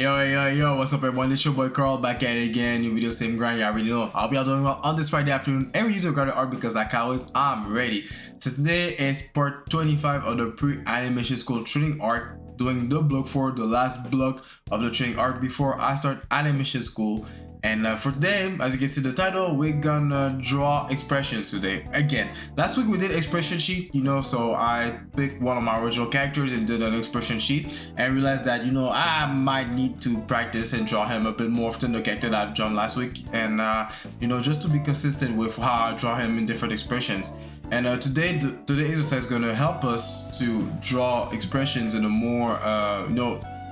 Yo, what's up everyone? It's your boy Carl back at it again. New video, same grind, you already know. I'll be out doing well on this Friday afternoon. Every YouTube regarding art because like always, I'm ready. So today is part 25 of the pre-animation school training arc, doing the block for the last block of the training arc before I start animation school. And for today, as you can see the title, we're gonna draw expressions today. Again, last week we did expression sheet, so I picked one of my original characters and did an expression sheet and realized that, I might need to practice and draw him a bit more often, the character that I've drawn last week. And, just to be consistent with how I draw him in different expressions. And today, today's exercise is gonna help us to draw expressions in a more,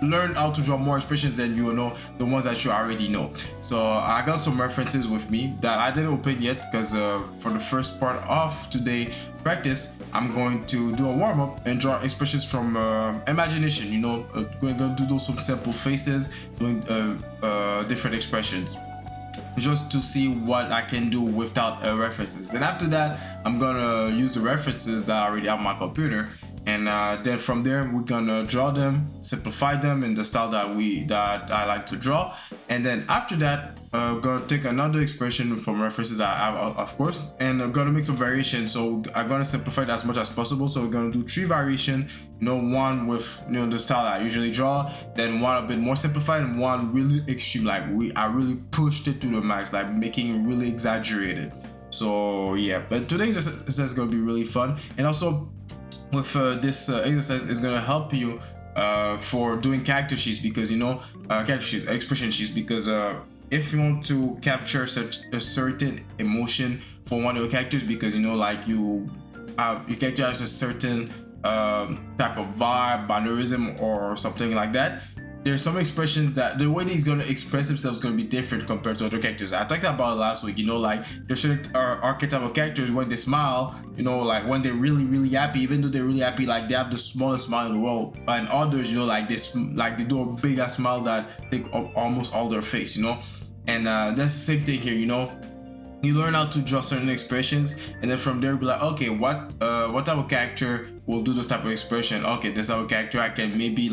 learn how to draw more expressions than the ones that you already know. So I got some references with me that I didn't open yet because for the first part of today practice, I'm going to do a warm-up and draw expressions from imagination. We're going to do some simple faces, doing different expressions, just to see what I can do without references. Then after that, I'm gonna use the references that I already have on my computer, and then from there we're gonna draw them, simplify them in the style that I like to draw. And then after that, gonna take another expression from references that I have, of course, and I'm gonna make some variations. So I'm gonna simplify it as much as possible. So we're gonna do 3 variations, one with the style I usually draw, then one a bit more simplified, and one really extreme, like I really pushed it to the max, like making it really exaggerated. So yeah, but today's exercise is gonna be really fun. And also with this exercise is gonna help you for doing character sheets, because character sheets, expression sheets, because if you want to capture such a certain emotion for one of your characters, because your character has a certain type of vibe, mannerism, or something like that, there's some expressions that the way that he's going to express himself is going to be different compared to other characters. I talked about it last week, like there's certain archetypal characters when they smile, like when they're really, really happy, even though they're really happy, like they have the smallest smile in the world. And others, like they do a big ass smile that take up almost all their face, And that's the same thing here, you learn how to draw certain expressions, and then from there be like, okay, what type of character will do this type of expression? Okay, this type of character I can maybe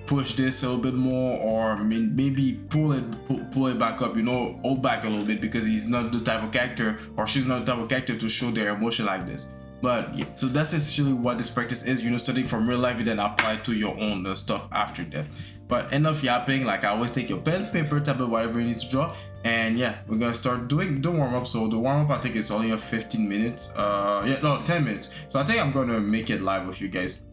push this a little bit more, or maybe pull it back up, hold back a little bit, because he's not the type of character, or she's not the type of character to show their emotion like this. But yeah, so that's essentially what this practice is, studying from real life and then apply to your own stuff after that. But enough yapping. Like I always, take your pen, paper, tablet, whatever you need to draw, and yeah, we're gonna start doing the warm-up. So the warm-up, I think, is only a 15 minutes, 10 minutes. So I think I'm gonna make it live with you guys.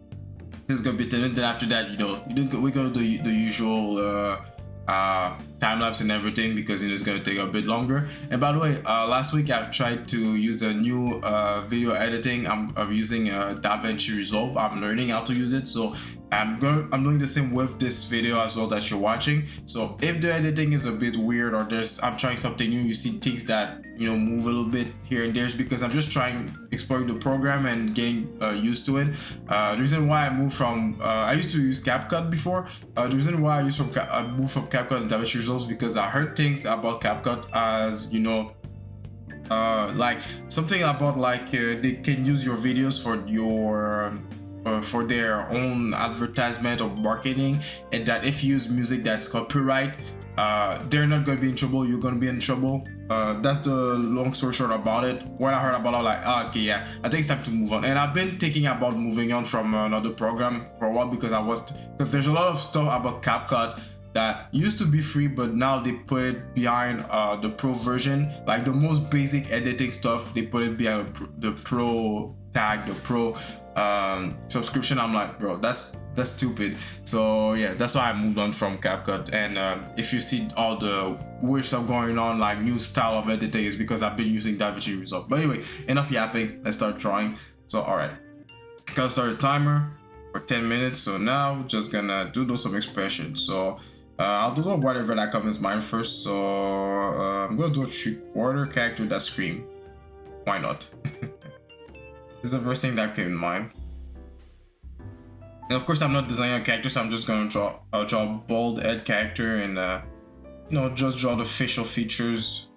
This is gonna be 10 minutes. Then after that, we're gonna do the usual time lapse and everything, because it's gonna take a bit longer. And by the way, last week I've tried to use a new video editing. I'm using DaVinci Resolve. I'm learning how to use it, so I'm doing the same with this video as well that you're watching. So if the editing is a bit weird, or I'm trying something new, you see things that move a little bit here and there, is because I'm just exploring the program and getting used to it. The reason why I moved from I used to use CapCut before. The reason why I moved from CapCut and DaVinci Resolve is because I heard things about CapCut as like something about they can use your videos for their own advertisement or marketing, and that if you use music that's copyright, they're not going to be in trouble, you're going to be in trouble. That's the long story short about it. When I heard about it, I was like, okay, yeah, I think it's time to move on. And I've been thinking about moving on from another program for a while, because there's a lot of stuff about CapCut that used to be free, but now they put it behind the pro version. Like the most basic editing stuff, they put it behind the pro tag, the pro subscription. I'm like, bro, that's stupid. So yeah, that's why I moved on from CapCut. And if you see all the weird stuff going on, like new style of editing, is because I've been using DaVinci Resolve. But anyway, enough yapping, let's start drawing. So alright, gonna start a timer for 10 minutes. So now just gonna do some expressions. So I'll do whatever that comes to mind first. So I'm gonna do a 3/4 character that scream. Why not? This is the first thing that came in mind. And of course, I'm not designing a character, so I'm just gonna draw a bald head character, and just draw the facial features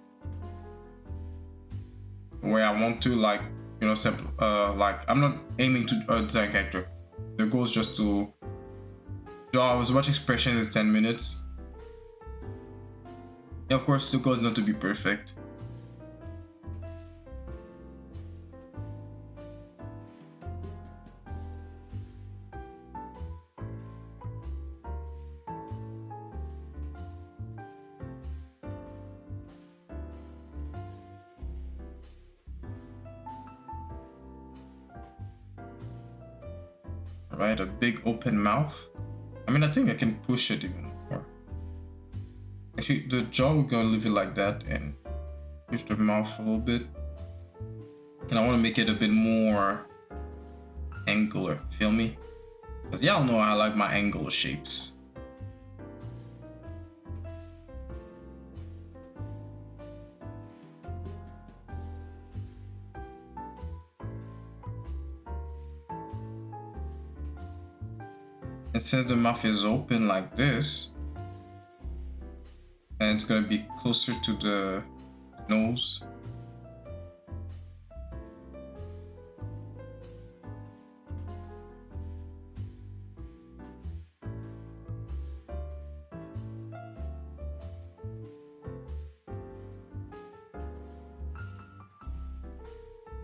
where I want to, like simple. Like I'm not aiming to design a character. The goal is just to Jaw as much expression is 10 minutes. Yeah, of course, the goal is not to be perfect. Right, a big open mouth. I mean, I think I can push it even more. Actually, the jaw, we're gonna leave it like that and push the mouth a little bit. And I want to make it a bit more angular, feel me? Because y'all know I like my angular shapes. And since the mouth is open like this, and it's gonna be closer to the nose.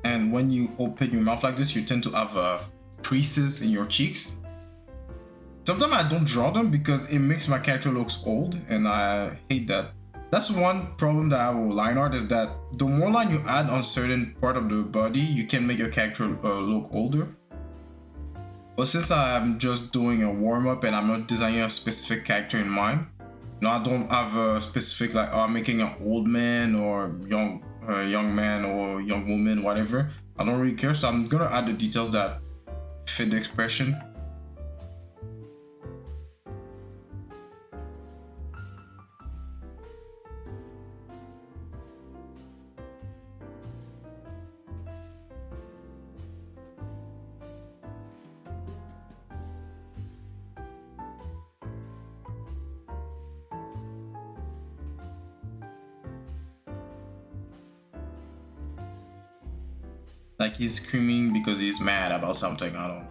And when you open your mouth like this, you tend to have creases in your cheeks. Sometimes I don't draw them because it makes my character looks old, and I hate that. That's one problem that I have with line art, is that the more line you add on certain part of the body, you can make your character look older. But since I'm just doing a warm-up and I'm not designing a specific character in mind, I don't have a specific, like, oh, I'm making an old man or young man or young woman, whatever. I don't really care, so I'm gonna add the details that fit the expression. Like he's screaming because he's mad about something. I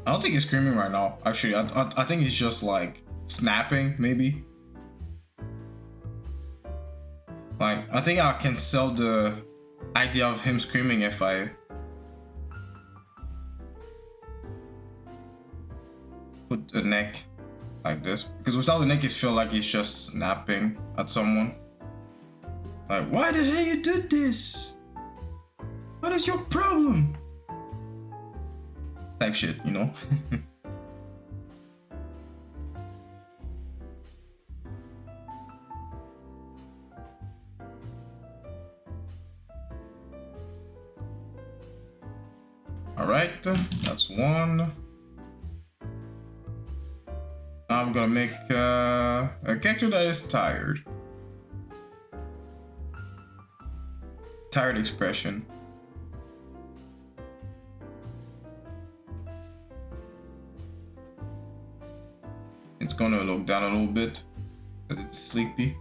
don't think he's screaming right now. Actually, I think he's just like snapping, maybe. Like, I think I can sell the idea of him screaming if I put the neck like this. Because without the neck, it feels like he's just snapping at someone. Like, why the hell you did this? What is your problem? Type shit, you know? Alright, that's one. Now I'm gonna make a character that is tired. Tired expression. It's gonna look down a little bit because it's sleepy.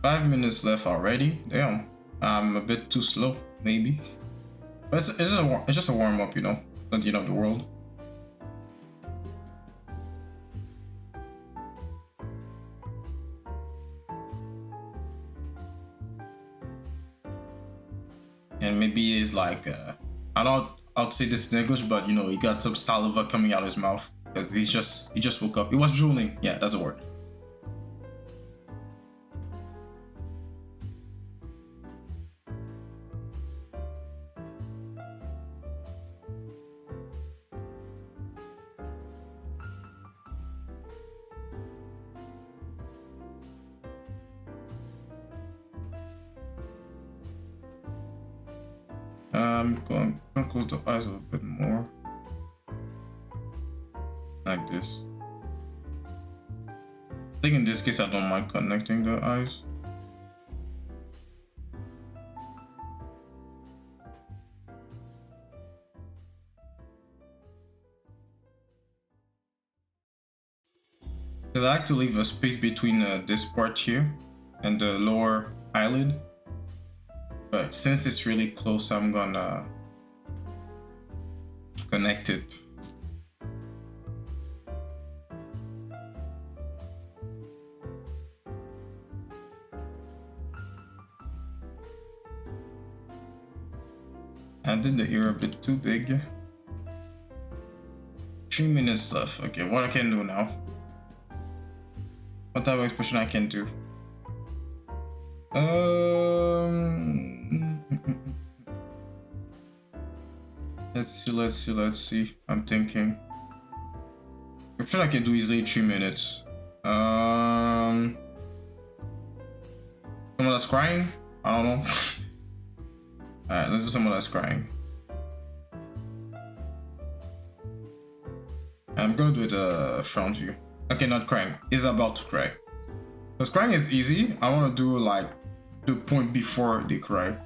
Five minutes left already. Damn, I'm a bit too slow, maybe. But it's just a warm up, you know. Not the end of the world. And maybe it's like I'd say this in English, but you know, he got some saliva coming out of his mouth because he just woke up. He was drooling. Yeah, that's a word. I'm going to close the eyes a little bit more. Like this. think in this case I don't mind connecting the eyes. I like to leave a space between this part here and the lower eyelid, but since it's really close, I'm gonna connect it. I did the ear a bit too big. 3 minutes left. Okay, what I can do now? What type of expression I can do? Let's see. I'm thinking. Expression I can do easily 3 minutes. Someone that's crying? I don't know. Alright, let's do someone that's crying. I'm gonna do it front view. Okay, not crying. Is about to cry. Because crying is easy. I want to do like the point before they cry.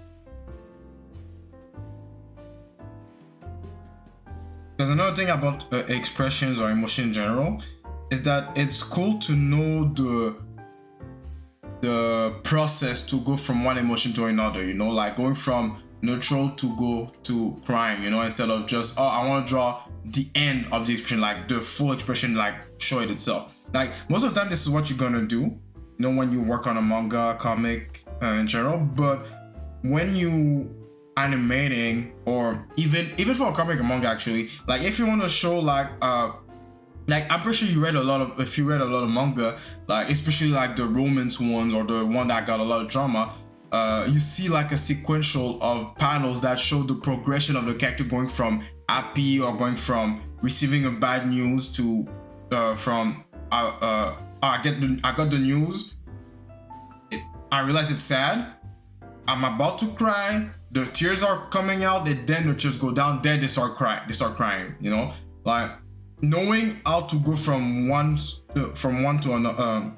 Because another thing about expressions or emotion in general is that it's cool to know the process to go from one emotion to another, you know, like going from neutral to go to crying, you know, instead of just, oh, I want to draw the end of the expression, like the full expression, like show it itself. Like most of the time this is what you're gonna do, you know, when you work on a manga, comic in general. But when you animating, or even for a comic or manga, actually, like if you want to show like I'm pretty sure you read a lot of, if you read a lot of manga, like especially like the romance ones or the one that got a lot of drama, you see like a sequential of panels that show the progression of the character going from happy or going from receiving a bad news to I got the news, I realize it's sad, I'm about to cry, the tears are coming out, and then the tears go down, then they start crying, you know, like knowing how to go from one to another,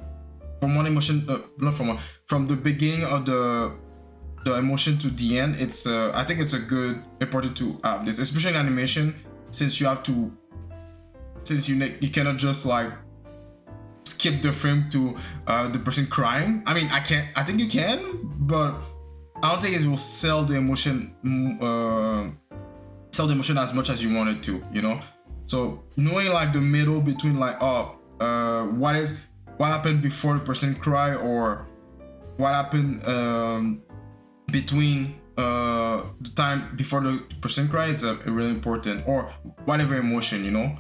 from one emotion, not from one, from the beginning of the emotion to the end. It's I think it's a good important to have this, especially in animation, since you cannot just like skip the frame to the person crying. I mean, I think you can, but I don't think it will sell the emotion as much as you want it to, you know. So knowing like the middle between like what happened before the person cry, or what happened between the time before the person cry is really important, or whatever emotion, you know.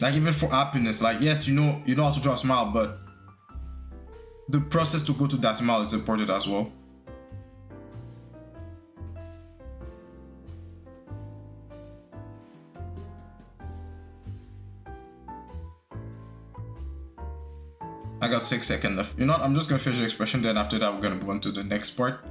Like even for happiness, like yes, you know how to draw a smile, but the process to go to that smile is important as well. I got 6 seconds left. You know what? I'm just gonna finish the expression, then after that we're gonna move on to the next part.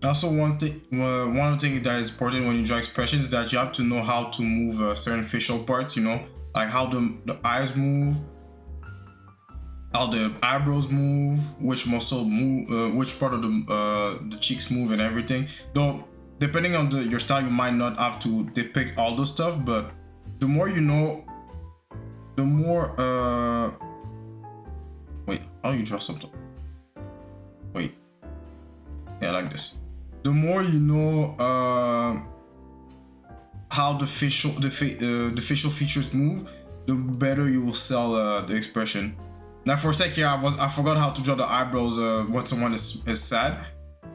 Also, one thing that is important when you draw expressions is that you have to know how to move certain facial parts, you know, like how the eyes move, how the eyebrows move, which muscle move, which part of the cheeks move, and everything. Though depending on your style, you might not have to depict all those stuff, but the more you know, the more wait, how do you draw something? Wait, yeah, like this. The more you know how the facial features move, the better you will sell the expression. Now for a sec here, I forgot how to draw the eyebrows when someone is sad,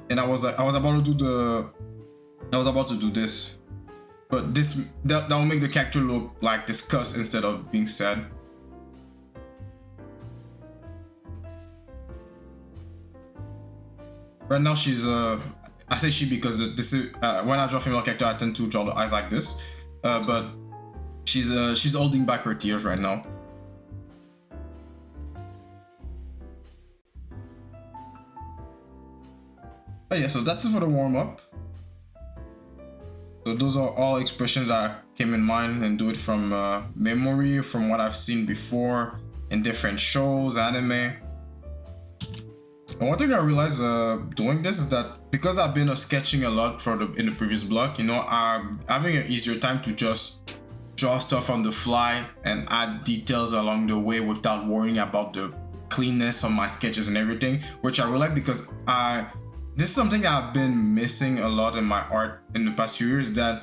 and I was about to do this, but that will make the character look like disgust instead of being sad. Right now she's I say she because this is when I draw female character, I tend to draw the eyes like this, but she's holding back her tears right now. But yeah, so that's it for the warm-up. So those are all expressions that came in mind and do it from memory, from what I've seen before in different shows, anime. And one thing I realized doing this is that because I've been sketching a lot in the previous block, you know, I'm having an easier time to just draw stuff on the fly and add details along the way without worrying about the cleanness of my sketches and everything, which I really like because this is something that I've been missing a lot in my art in the past few years, that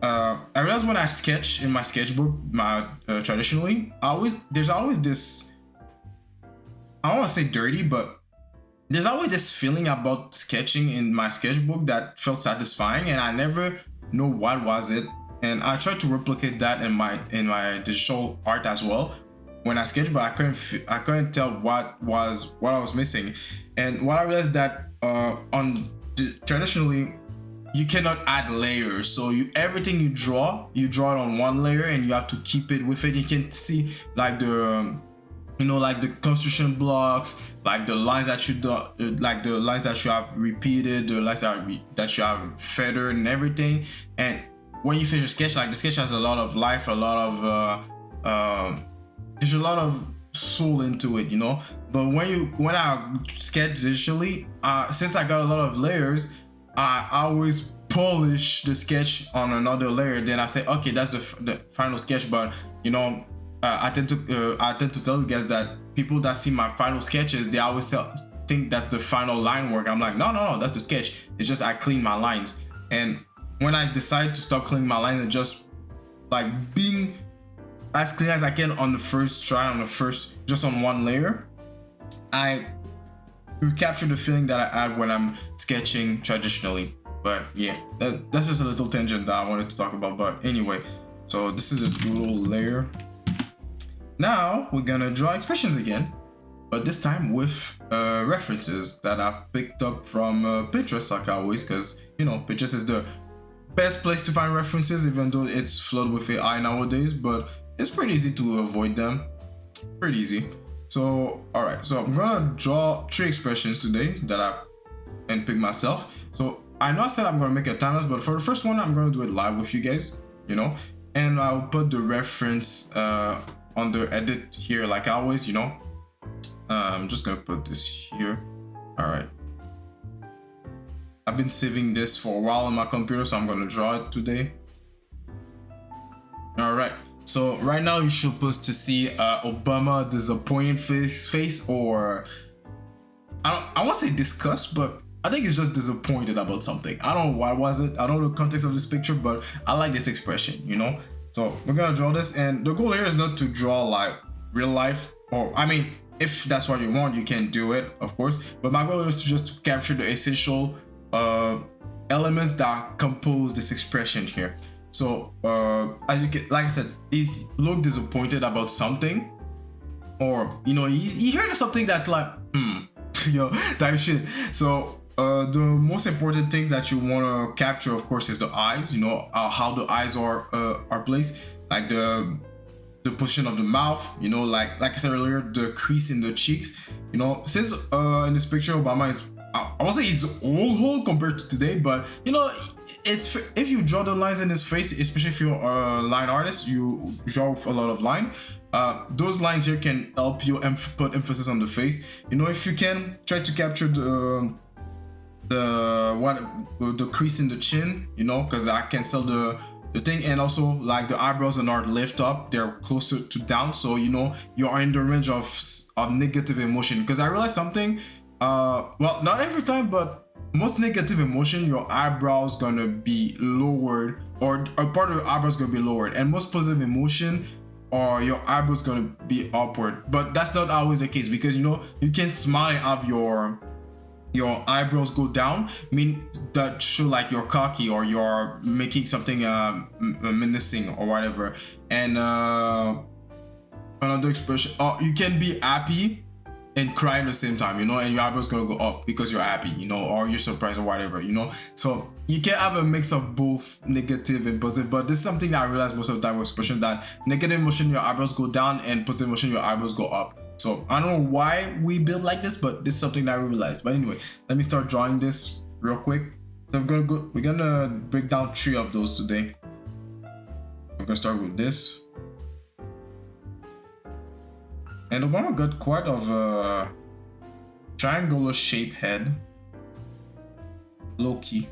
I realized when I sketch in my sketchbook, traditionally, there's always this, I don't want to say dirty, but there's always this feeling about sketching in my sketchbook that felt satisfying, and I never know what was it. And I tried to replicate that in my digital art as well when I sketched, but I couldn't tell what I was missing. And what I realized that traditionally you cannot add layers, so everything you draw it on one layer, and you have to keep it with it. You can see like the like the construction blocks, like the lines that you do, like the lines that you have repeated, the lines that you have feathered and everything. And when you finish a sketch, like the sketch has a lot of life, a lot of there's a lot of soul into it, you know. But when I sketch digitally, since I got a lot of layers, I always polish the sketch on another layer. Then I say, okay, that's the final sketch. But you know, I tend to tell you guys that people that see my final sketches, they always think that's the final line work. I'm like, no, that's the sketch. It's just I clean my lines. And when I decide to stop cleaning my lines and just like being as clean as I can on the first try, just on one layer, I recapture the feeling that I had when I'm sketching traditionally. But yeah, that's just a little tangent that I wanted to talk about. But anyway, so this is a doodle layer. Now we're gonna draw expressions again, but this time with references that I've picked up from Pinterest, like always, because you know, Pinterest is the best place to find references, even though it's flooded with AI nowadays. But it's pretty easy to avoid them, pretty easy. So all right, so I'm gonna draw 3 expressions today that I've handpicked myself. So I know I said I'm gonna make a time lapse, but for the first one, I'm gonna do it live with you guys, you know, and I'll put the reference under edit here, like always, you know. I'm just gonna put this here. All right. I've been saving this for a while on my computer, so I'm gonna draw it today. All right. So right now you're supposed to see Obama disappointed face, or I won't say disgust, but I think it's just disappointed about something. I don't know why was it. I don't know the context of this picture, but I like this expression, you know. So we're gonna draw this, and the goal here is not to draw like real life, or I mean, if that's what you want, you can do it, of course. But my goal is to capture the essential elements that compose this expression here. So as you can, like I said, he's look disappointed about something, or you know, he heard something that's like yo, type shit. So the most important things that you want to capture, of course, is the eyes. You know, how the eyes are placed, like the position of the mouth. You know, like I said earlier, the crease in the cheeks. You know, since in this picture Obama is, I won't say he's old compared to today, but you know, it's, if you draw the lines in his face, especially if you're a line artist, you draw with a lot of line. Those lines here can help you put emphasis on the face. You know, if you can try to capture the crease in the chin, you know, because I can sell the thing, and also like the eyebrows are not lift up, they're closer to down, so you know you are in the range of negative emotion. Because I realized something, well, not every time, but most negative emotion, your eyebrows gonna be lowered, or a part of your eyebrows gonna be lowered, and most positive emotion, or your eyebrows gonna be upward. But that's not always the case, because you know you can smile and have your eyebrows go down, mean that show like you're cocky or you're making something menacing or whatever. And another expression, you can be happy and cry at the same time, you know, and your eyebrows gonna go up because you're happy, you know, or you're surprised or whatever, you know. So you can have a mix of both negative and positive. But this is something that I realize most of the time with expressions, that negative emotion, your eyebrows go down, and positive emotion, your eyebrows go up. So I don't know why we build like this, but this is something that I realized. But anyway, let me start drawing this. real quick. So we're gonna break down 3 of those today. We're gonna start with this. And Obama got quite of a triangular shaped head. Low key.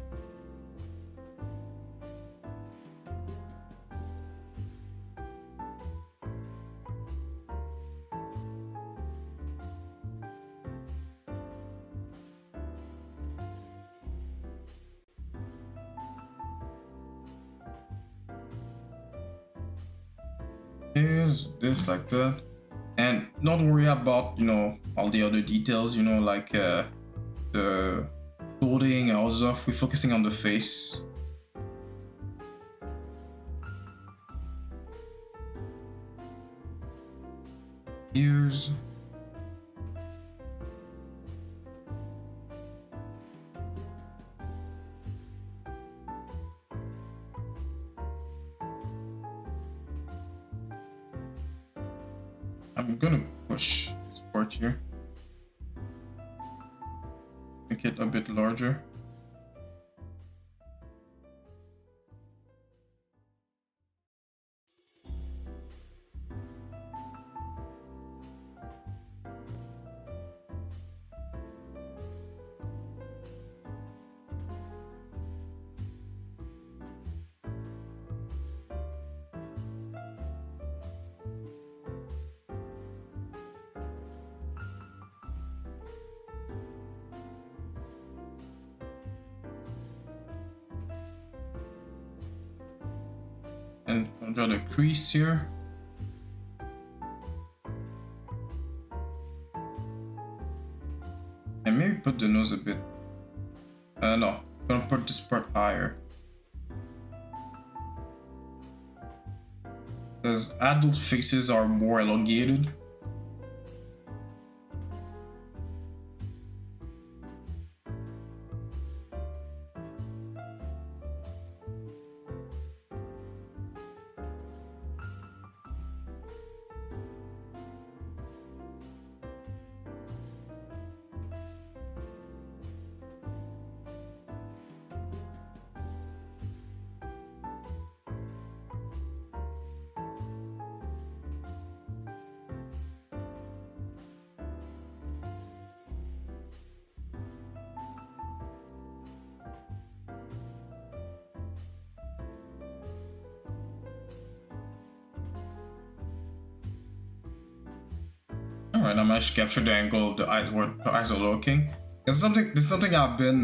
Here's this like that. And don't worry about, you know, all the other details, you know, like the clothing and all stuff. We're focusing on the face. Ears. I'm gonna push this part here. Make it a bit larger. And I'll draw the crease here. And maybe put the nose a bit. No, I'm gonna put this part higher. Because adult faces are more elongated. Alright, I'm actually capture the angle of the eyes where the eyes are looking. This is something I've been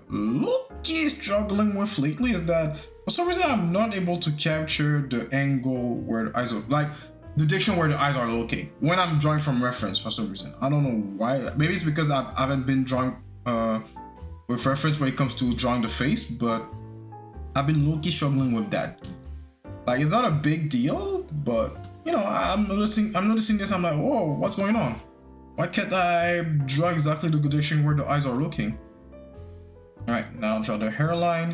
low-key struggling with lately, is that for some reason I'm not able to capture the angle where the eyes are, like the direction where the eyes are looking when I'm drawing from reference for some reason. I don't know why. Maybe it's because I haven't been drawing with reference when it comes to drawing the face, but I've been low-key struggling with that. Like, it's not a big deal, but you know, I'm noticing this. I'm like, whoa, what's going on? Why can't I draw exactly the direction where the eyes are looking? All right, now I'll draw the hairline.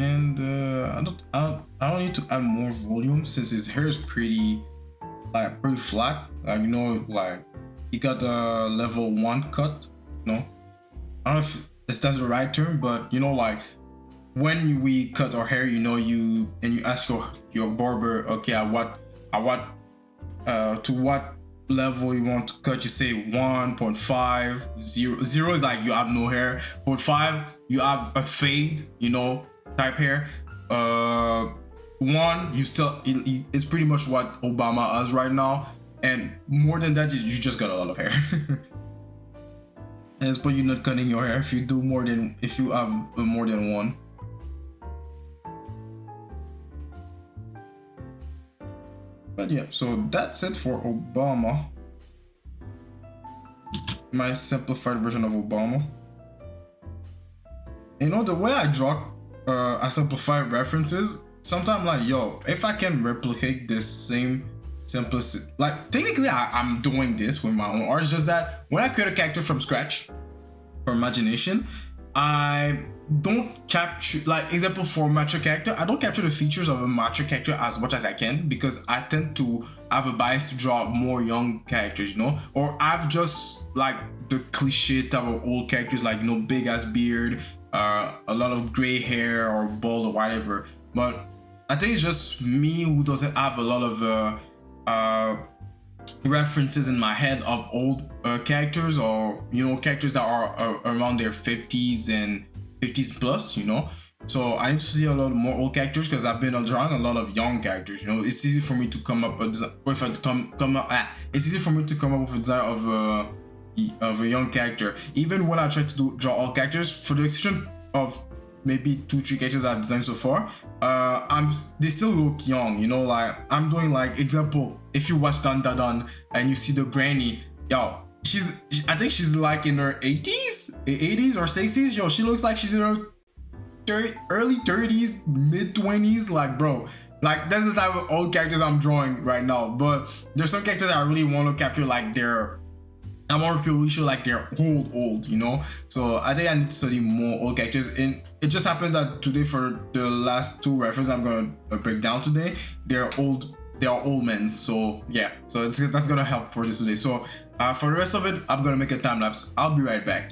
And I don't need to add more volume since his hair is pretty flat. Like, you know, like he got a level 1 cut. You know, I don't know if that's the right term, but you know, like when we cut our hair, you know, you ask your barber, okay, to what level you want to cut. You say 1.5, 0 is like you have no hair. 0.5, you have a fade, you know, type hair. 1, you still, it's pretty much what Obama has right now, and more than that, you just got a lot of hair. And it's but you're not cutting your hair if you have more than 1. But yeah, so that's it for Obama. My simplified version of Obama. You know, the way I draw I simplify references, sometimes like, yo, if I can replicate this same simplicity. Like technically, I'm doing this with my own art. It's just that when I create a character from scratch, from imagination, I don't capture, like example for mature character, I don't capture the features of a mature character as much as I can because I tend to have a bias to draw more young characters, you know, or I've just like the cliche type of old characters, like, you know, big ass beard, a lot of gray hair or bald or whatever. But I think it's just me who doesn't have a lot of references in my head of old characters, or, you know, characters that are around their 50s and 50s plus, you know. So I need to see a lot more old characters because I've been drawing a lot of young characters. You know, it's easy for me to come up with it's easy for me to come up with a design of a young character. Even when I try to draw all characters, for the exception of maybe 2-3 characters I've designed so far, they still look young, you know. Like I'm doing, like, example, if you watch Dan Da Dan and you see the granny, yo, I think she's like in her 80s or 60s. Yo, she looks like she's in her early 30s, mid 20s. Like, bro, like that's the type of old characters I'm drawing right now. But there's some characters that I really want to capture, like I want to really show like they're old, you know. So I think I need to study more old characters. And it just happens that today, for the last 2 references I'm gonna break down today, they're old men. So yeah, so that's gonna help for this today. So for the rest of it, I'm gonna make a time lapse. I'll be right back.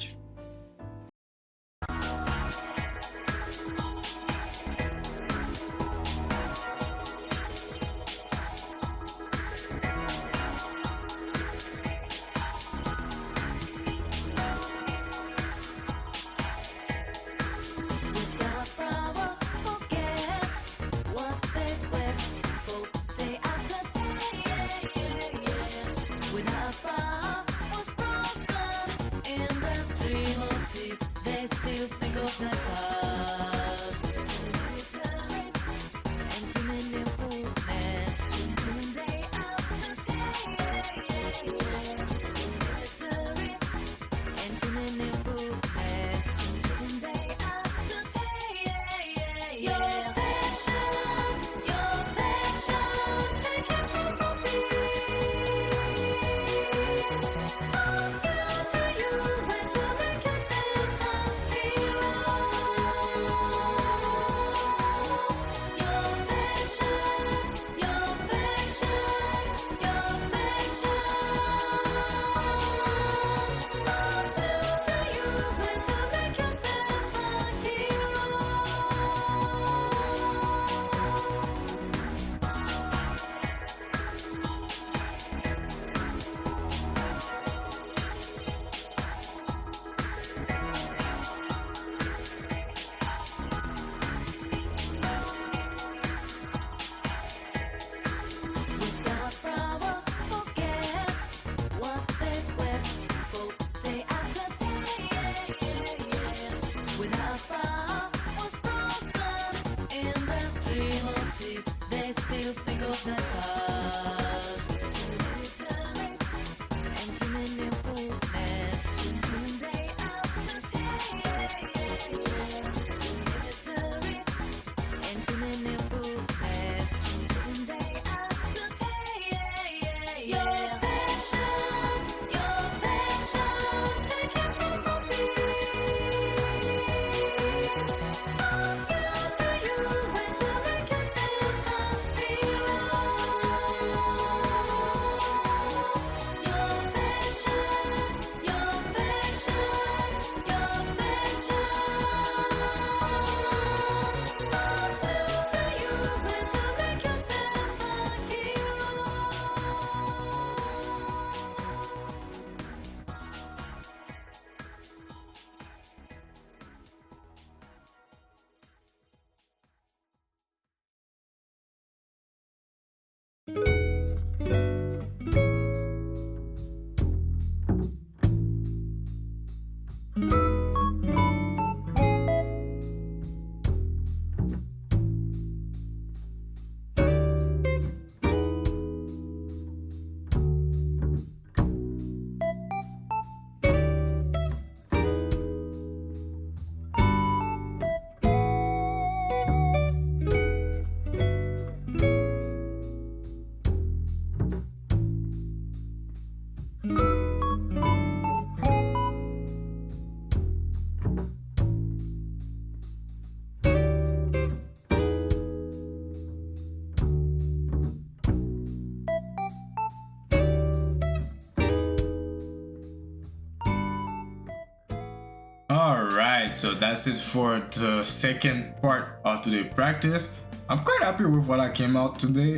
Alright, so that's it for the second part of today's practice. I'm quite happy with what I came out today,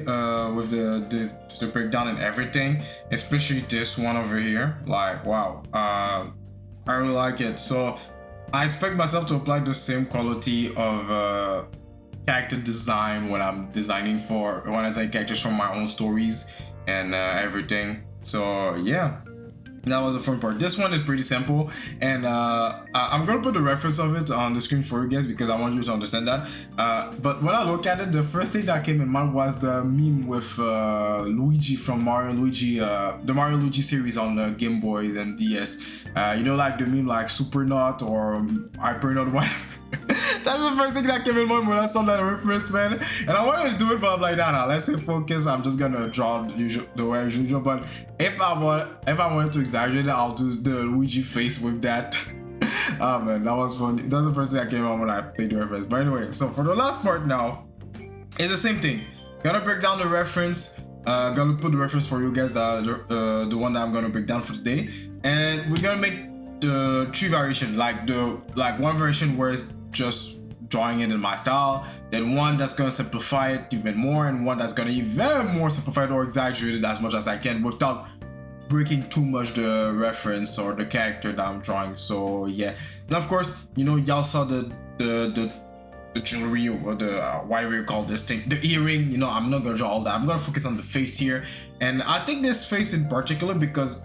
with the breakdown and everything, especially this one over here. Like, wow, I really like it. So I expect myself to apply the same quality of character design when I'm designing when I design characters from my own stories and everything. So yeah, that was the fun part. This one is pretty simple, and I'm gonna put the reference of it on the screen for you guys because I want you to understand that. But when I look at it, the first thing that came in mind was the meme with Luigi from Mario and Luigi, the Mario and Luigi series on the Game Boys and DS. You know, like the meme like Super Nut or Hyper Nut, whatever. That's the first thing that came in mind when I saw that reference, man. And I wanted to do it, but I'm like, nah, let's stay focused. I'm just gonna draw the way as usual. But if I wanted to exaggerate it, I'll do the Luigi face with that. Oh man, that was funny. That's the first thing that came out when I played the reference. But anyway, so for the last part now, it's the same thing. Gonna break down the reference. Gonna put the reference for you guys, the one that I'm gonna break down for today, and we're gonna make the 3 variation, like one variation where it's just drawing it in my style, then one that's gonna simplify it even more, and one that's gonna even more simplify it or exaggerate it as much as I can without breaking too much the reference or the character that I'm drawing. So yeah, and of course, you know, y'all saw the jewelry or the whatever you call this thing, the earring. You know, I'm not gonna draw all that. I'm gonna focus on the face here, and I think this face in particular because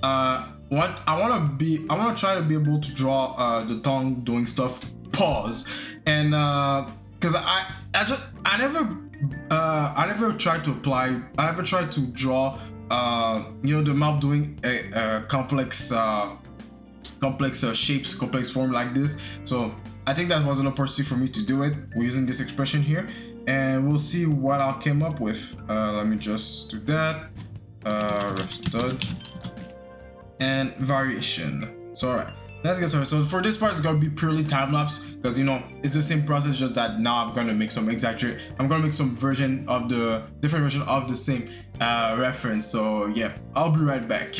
I want to try to be able to draw the tongue doing stuff, pause, and because I never tried to draw you know, the mouth doing a complex shapes, complex form like this. So I think that was an opportunity for me to do it using this expression here, and we'll see what I came up with. Let me just do that. Stud and variation. So all right, let's get started. So for this part, it's gonna be purely time lapse because, you know, it's the same process, just that now I'm gonna make some different version of the same reference. So yeah, I'll be right back.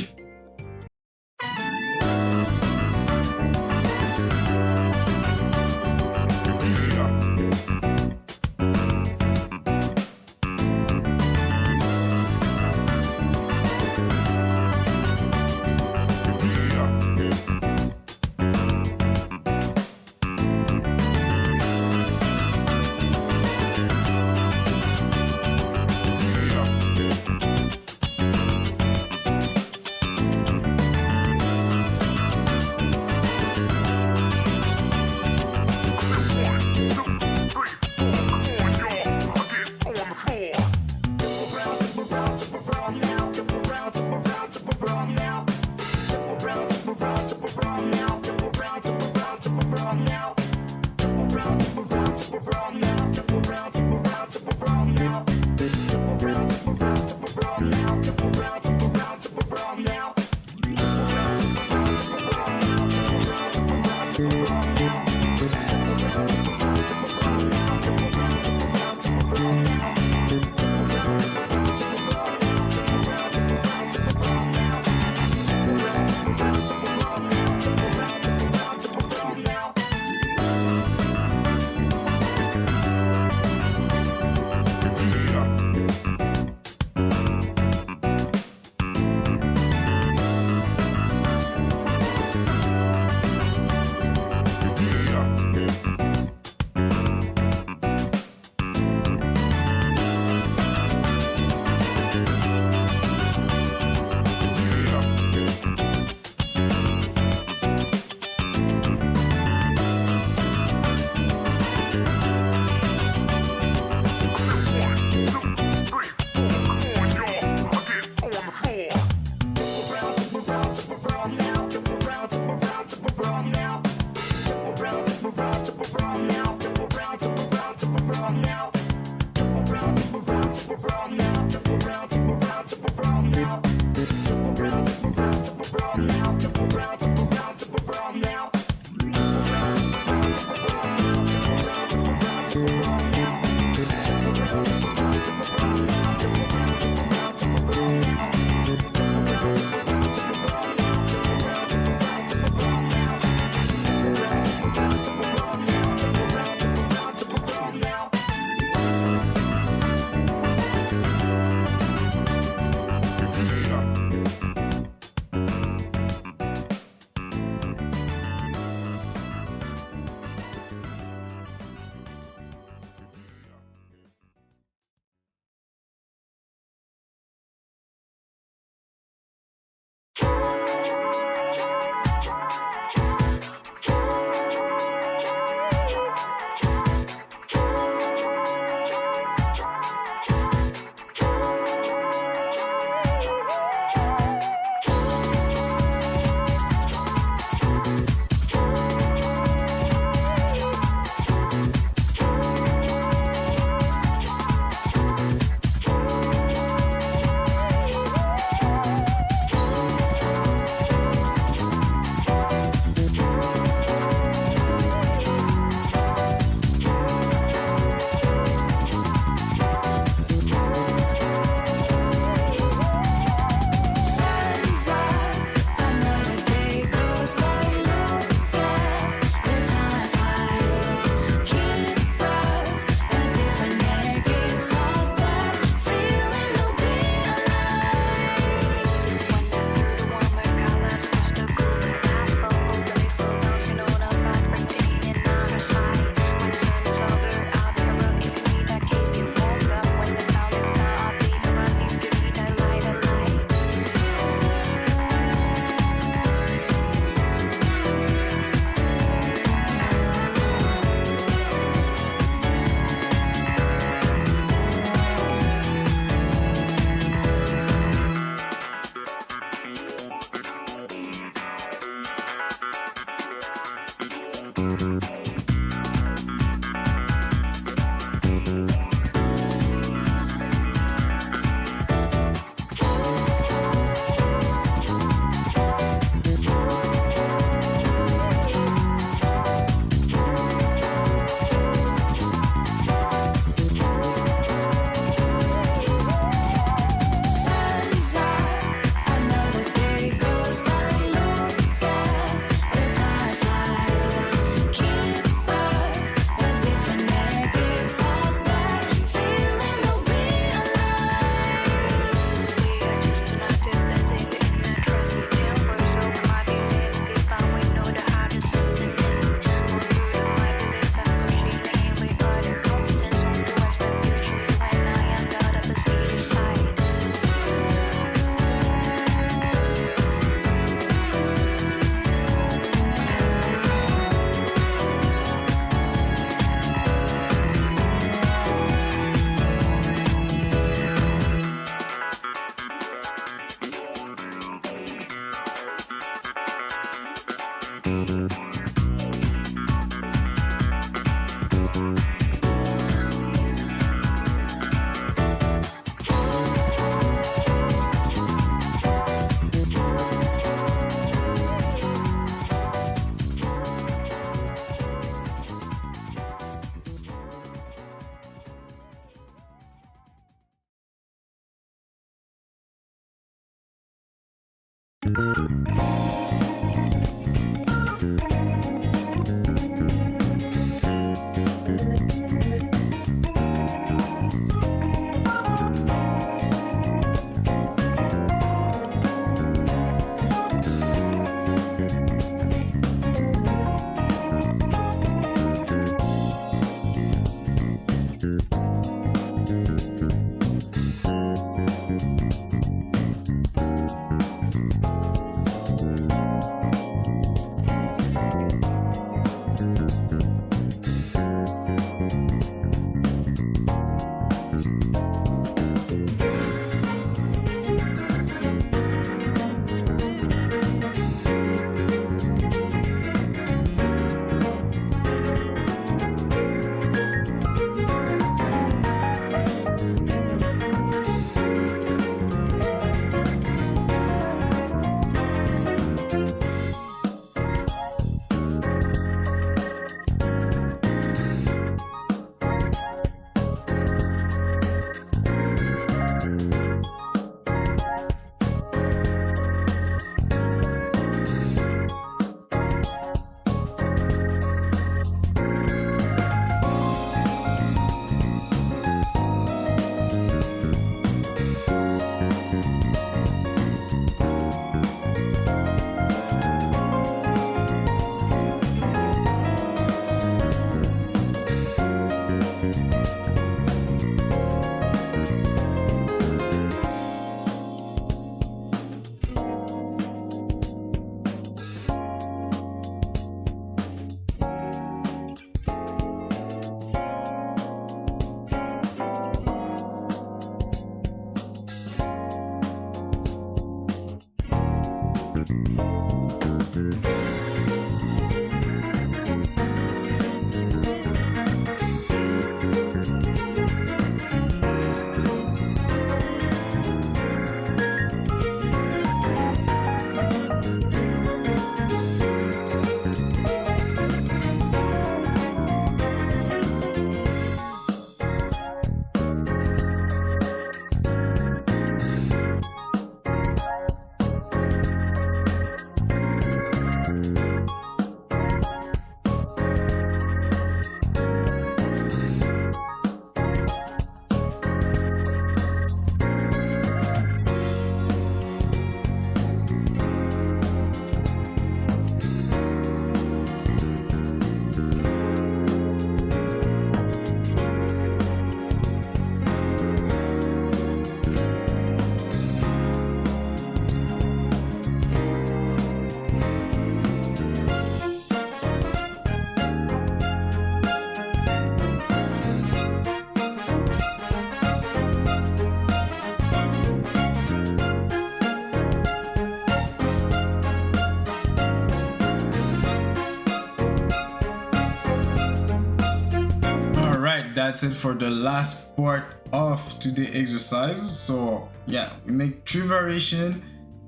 that's it for the last part of today's exercise. So yeah, we make 3 variation.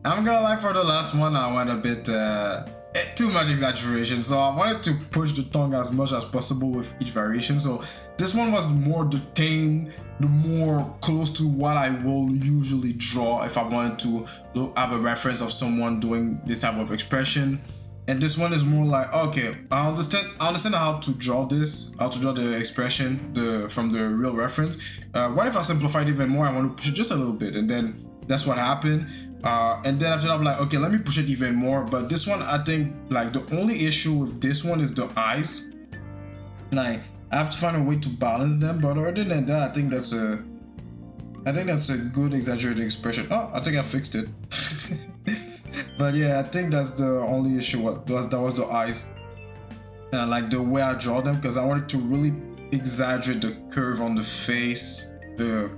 I'm gonna lie, for the last one I went a bit too much exaggeration, so I wanted to push the tongue as much as possible with each variation. So this one was more the tame, the more close to what I will usually draw if I wanted to have a reference of someone doing this type of expression. And this one is more like, okay, I understand how to draw this, how to draw the expression from the real reference. What if I simplified even more? I want to push it just a little bit, and then that's what happened. And then after that, I'm like, okay, let me push it even more. But this one, I think, like, the only issue with this one is the eyes. Like, I have to find a way to balance them. But other than that, I think that's a good exaggerated expression. Oh, I think I fixed it. But yeah, I think that's the only issue. That was the eyes, and like the way I draw them, because I wanted to really exaggerate the curve on the face, the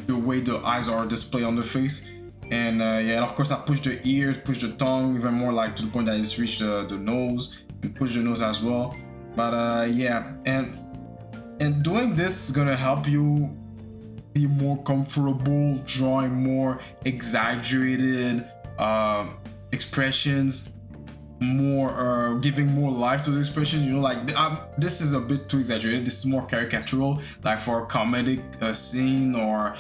way the eyes are displayed on the face. And yeah, and of course I push the ears, push the tongue even more, like to the point that it's reached the nose, and push the nose as well. But yeah, and doing this is gonna help you be more comfortable drawing more exaggerated expressions, more giving more life to the expression. You know, like this is a bit too exaggerated. This is more caricatural, like for a comedic scene or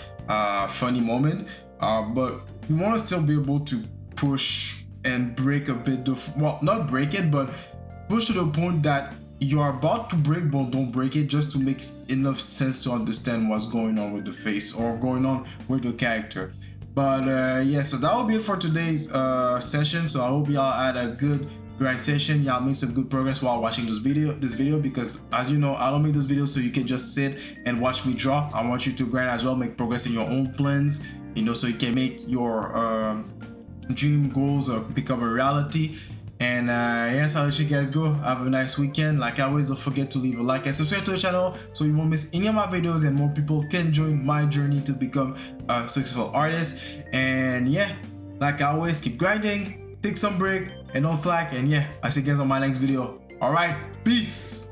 funny moment. But you want to still be able to push and break a bit well, not break it, but push to the point that you are about to break, but don't break it, just to make enough sense to understand what's going on with the face or going on with the character. But yeah, so that will be it for today's session. So I hope y'all had a good grind session. Y'all made some good progress while watching this video, because as you know, I don't make this video so you can just sit and watch me draw. I want you to grind as well, make progress in your own plans, you know, so you can make your dream goals become a reality. And yes, I'll let you guys go. Have a nice weekend. Like always, don't forget to leave a like and subscribe to the channel so you won't miss any of my videos and more people can join my journey to become a successful artist. And yeah, like always, keep grinding, take some break, and don't slack. And yeah, I'll see you guys on my next video. All right, peace.